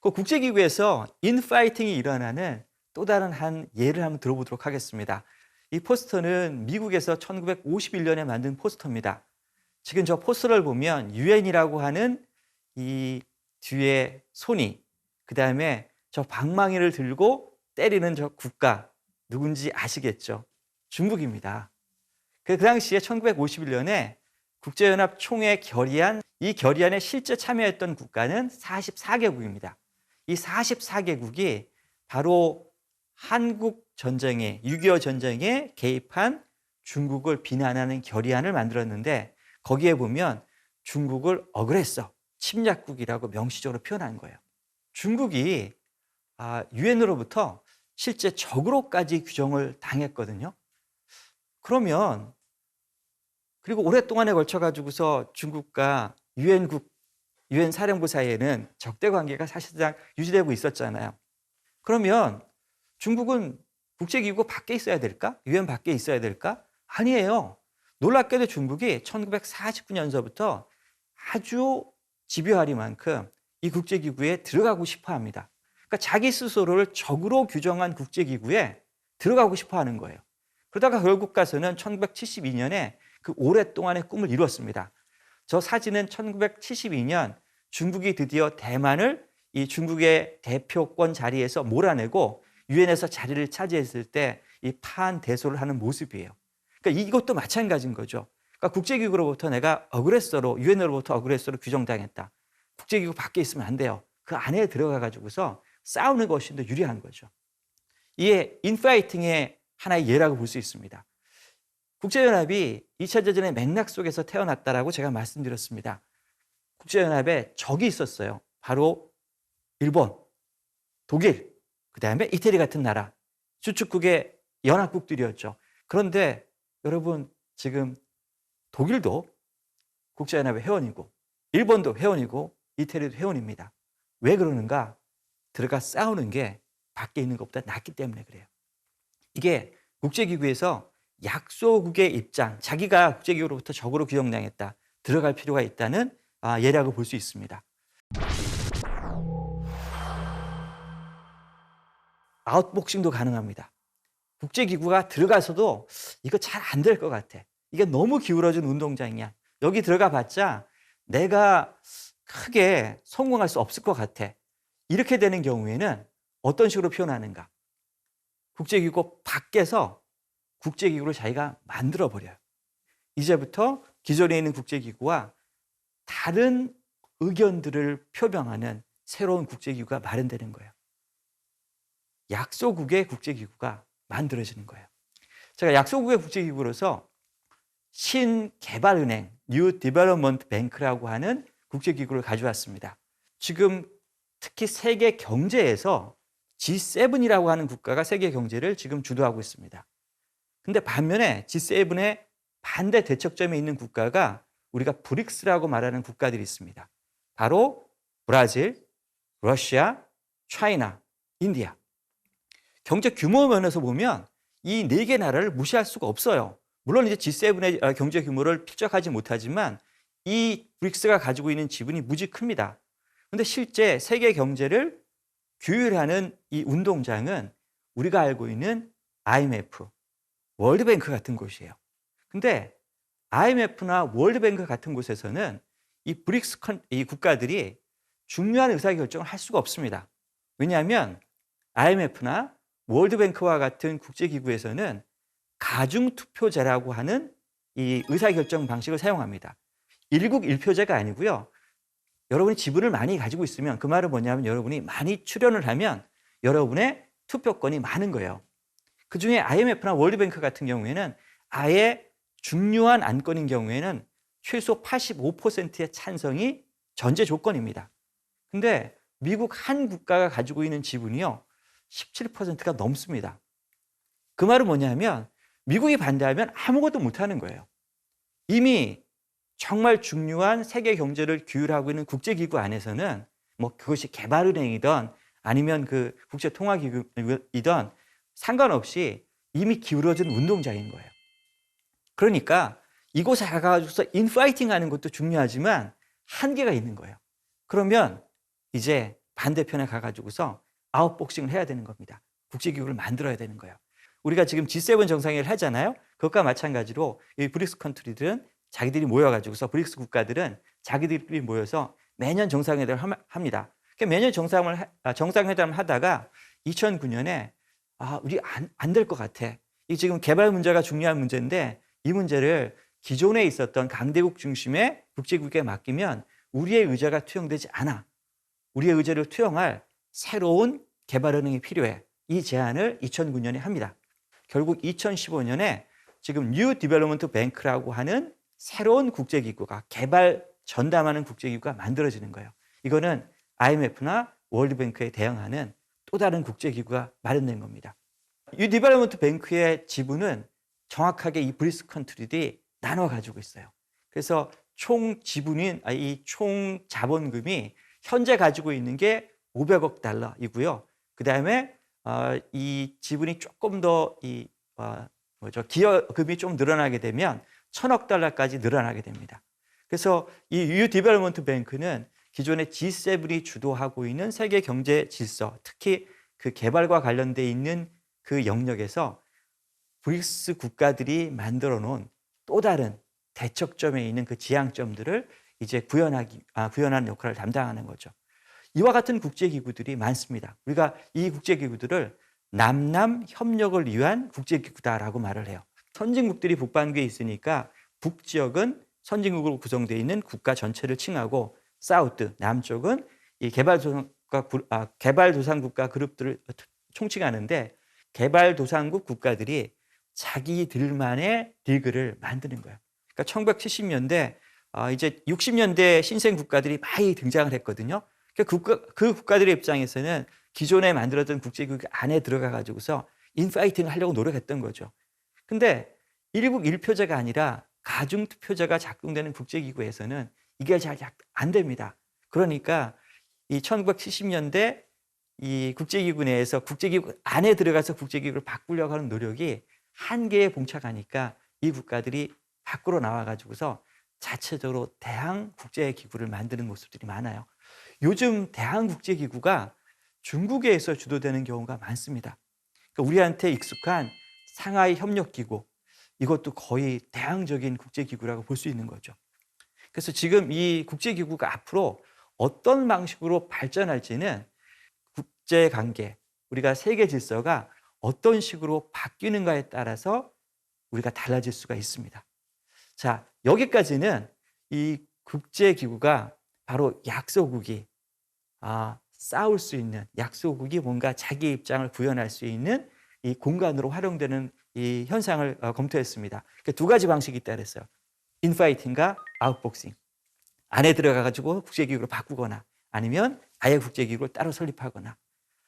그 국제기구에서 인파이팅이 일어나는 또 다른 한 예를 한번 들어보도록 하겠습니다. 이 포스터는 미국에서 1951년에 만든 포스터입니다. 지금 저 포스터를 보면 유엔이라고 하는 이 뒤에 손이, 그 다음에 저 방망이를 들고 때리는 저 국가 누군지 아시겠죠? 중국입니다. 그 당시에 1951년에 국제연합 총회 결의안, 이 결의안에 실제 참여했던 국가는 44개국입니다. 이 44개국이 바로 한국 전쟁에, 6.25 전쟁에 개입한 중국을 비난하는 결의안을 만들었는데 거기에 보면 중국을 어그레서, 침략국이라고 명시적으로 표현한 거예요. 중국이 유엔으로부터 실제 적으로까지 규정을 당했거든요. 그러면 그리고 오랫동안에 걸쳐 가지고서 중국과 유엔 사령부 사이에는 적대 관계가 사실상 유지되고 있었잖아요. 그러면 중국은 국제기구 밖에 있어야 될까? 유엔 밖에 있어야 될까? 아니에요. 놀랍게도 중국이 1949년서부터 아주 집요하리만큼 이 국제기구에 들어가고 싶어 합니다. 그러니까 자기 스스로를 적으로 규정한 국제기구에 들어가고 싶어 하는 거예요. 그러다가 결국 가서는 1972년에 그 오랫동안의 꿈을 이루었습니다. 저 사진은 1972년 중국이 드디어 대만을 이 중국의 대표권 자리에서 몰아내고 유엔에서 자리를 차지했을 때 이 파한대소를 하는 모습이에요. 그러니까 이것도 마찬가지인 거죠. 그러니까 국제기구로부터 내가 어그레서로, 유엔으로부터 어그레서로 규정당했다. 국제기구 밖에 있으면 안 돼요. 그 안에 들어가 가지고서 싸우는 것이 더 유리한 거죠. 이게 인파이팅의 하나의 예라고 볼 수 있습니다. 국제연합이 2차 대전의 맥락 속에서 태어났다라고 제가 말씀드렸습니다. 국제연합에 적이 있었어요. 바로 일본, 독일, 그다음에 이태리 같은 나라, 주축국의 연합국들이었죠. 그런데 여러분 지금 독일도 국제연합의 회원이고 일본도 회원이고 이태리도 회원입니다. 왜 그러는가? 들어가 싸우는 게 밖에 있는 것보다 낫기 때문에 그래요. 이게 국제기구에서 약소국의 입장, 자기가 국제기구로부터 적으로 규정당했다, 들어갈 필요가 있다는 예라고 볼 수 있습니다. 아웃복싱도 가능합니다. 국제기구가 들어가서도 이거 잘 안 될 것 같아. 이게 너무 기울어진 운동장이야. 여기 들어가 봤자 내가 크게 성공할 수 없을 것 같아. 이렇게 되는 경우에는 어떤 식으로 표현하는가? 국제기구 밖에서 국제기구를 자기가 만들어버려요. 이제부터 기존에 있는 국제기구와 다른 의견들을 표명하는 새로운 국제기구가 마련되는 거예요. 약소국의 국제기구가 만들어지는 거예요. 제가 약소국의 국제기구로서 신개발은행, New Development Bank라고 하는 국제기구를 가져왔습니다. 지금 특히 세계 경제에서 G7이라고 하는 국가가 세계 경제를 지금 주도하고 있습니다. 근데 반면에 G7의 반대 대척점에 있는 국가가 우리가 브릭스라고 말하는 국가들이 있습니다. 바로 브라질, 러시아, 차이나, 인디아. 경제 규모 면에서 보면 이 네 개 나라를 무시할 수가 없어요. 물론 이제 G7의 경제 규모를 필적하지 못하지만 이 브릭스가 가지고 있는 지분이 무지 큽니다. 그런데 실제 세계 경제를 규율하는 이 운동장은 우리가 알고 있는 IMF, 월드뱅크 같은 곳이에요. 근데 IMF나 월드뱅크 같은 곳에서는 이 브릭스 이 국가들이 중요한 의사결정을 할 수가 없습니다. 왜냐하면 IMF나 월드뱅크와 같은 국제기구에서는 가중투표제라고 하는 이 의사결정 방식을 사용합니다. 일국 일표제가 아니고요. 여러분이 지분을 많이 가지고 있으면 그 말은 뭐냐면 여러분이 많이 출연을 하면 여러분의 투표권이 많은 거예요. 그중에 IMF나 월드뱅크 같은 경우에는 아예 중요한 안건인 경우에는 최소 85%의 찬성이 전제 조건입니다. 근데 미국 한 국가가 가지고 있는 지분이요, 17%가 넘습니다. 그 말은 뭐냐면 미국이 반대하면 아무것도 못하는 거예요. 이미 정말 중요한 세계 경제를 규율하고 있는 국제기구 안에서는 뭐 그것이 개발은행이든 아니면 그 국제통화기구이든 상관없이 이미 기울어진 운동장인 거예요. 그러니까 이곳에 가가지고서 인파이팅 하는 것도 중요하지만 한계가 있는 거예요. 그러면 이제 반대편에 가가지고서 아웃복싱을 해야 되는 겁니다. 국제기구를 만들어야 되는 거예요. 우리가 지금 G7 정상회의를 하잖아요. 그것과 마찬가지로 이 브릭스 컨트리들은 자기들이 모여가지고서 브릭스 국가들은 자기들끼리 모여서 매년 정상회담을 합니다. 매년 정상회담을 하다가 2009년에 우리 안 될 것 같아. 이 지금 개발 문제가 중요한 문제인데 이 문제를 기존에 있었던 강대국 중심의 국제기구에 맡기면 우리의 의제가 투영되지 않아. 우리의 의제를 투영할 새로운 개발은행이 필요해. 이 제안을 2009년에 합니다. 결국 2015년에 지금 뉴 디벨롭먼트 뱅크라고 하는 새로운 국제기구가 개발 전담하는 국제기구가 만들어지는 거예요. 이거는 IMF나 월드뱅크에 대응하는 또 다른 국제기구가 마련된 겁니다. 뉴 디벨롭먼트 뱅크의 지분은 정확하게 이 브릭스 컨트리들이 나눠 가지고 있어요. 그래서 총 지분인 총 자본금이 현재 가지고 있는 게 500억 달러이고요. 그다음에 이 지분이 조금 더 기여금이 좀 늘어나게 되면 1,000억 달러까지 늘어나게 됩니다. 그래서 이 뉴 디벨롭먼트 뱅크는 기존의 G7이 주도하고 있는 세계 경제 질서, 특히 그 개발과 관련돼 있는 그 영역에서 브릭스 국가들이 만들어 놓은 또 다른 대척점에 있는 그 지향점들을 이제 구현하는 역할을 담당하는 거죠. 이와 같은 국제기구들이 많습니다. 우리가 이 국제기구들을 남남 협력을 위한 국제기구다라고 말을 해요. 선진국들이 북반구에 있으니까 북지역은 선진국으로 구성되어 있는 국가 전체를 칭하고 사우트, 남쪽은 이 개발도상국가 그룹들을 총칭하는데 개발도상국 국가들이 자기들만의 리그를 만드는 거예요. 그러니까 1970년대 이제 60년대 신생 국가들이 많이 등장을 했거든요. 그 국가들의 입장에서는 기존에 만들었던 국제기구 안에 들어가 가지고서 인파이팅을 하려고 노력했던 거죠. 근데 일국 일표제가 아니라 가중투표제가 작동되는 국제기구에서는 이게 잘 안 됩니다. 그러니까 이 1970년대 이 국제기구 내에서 국제기구 안에 들어가서 국제기구를 바꾸려고 하는 노력이 한계에 봉착하니까 이 국가들이 밖으로 나와 가지고서 자체적으로 대항 국제기구를 만드는 모습들이 많아요. 요즘 대항 국제기구가 중국에서 주도되는 경우가 많습니다. 그러니까 우리한테 익숙한 상하이 협력기구, 이것도 거의 대항적인 국제기구라고 볼 수 있는 거죠. 그래서 지금 이 국제기구가 앞으로 어떤 방식으로 발전할지는 국제관계, 우리가 세계 질서가 어떤 식으로 바뀌는가에 따라서 우리가 달라질 수가 있습니다. 자, 여기까지는 이 국제기구가 바로 약소국이 싸울 수 있는, 약소국이 뭔가 자기 입장을 구현할 수 있는 이 공간으로 활용되는 이 현상을 검토했습니다. 두 가지 방식이 있다 그랬어요. 인파이팅과 아웃복싱. 안에 들어가 가지고 국제기구로 바꾸거나 아니면 아예 국제기구를 따로 설립하거나.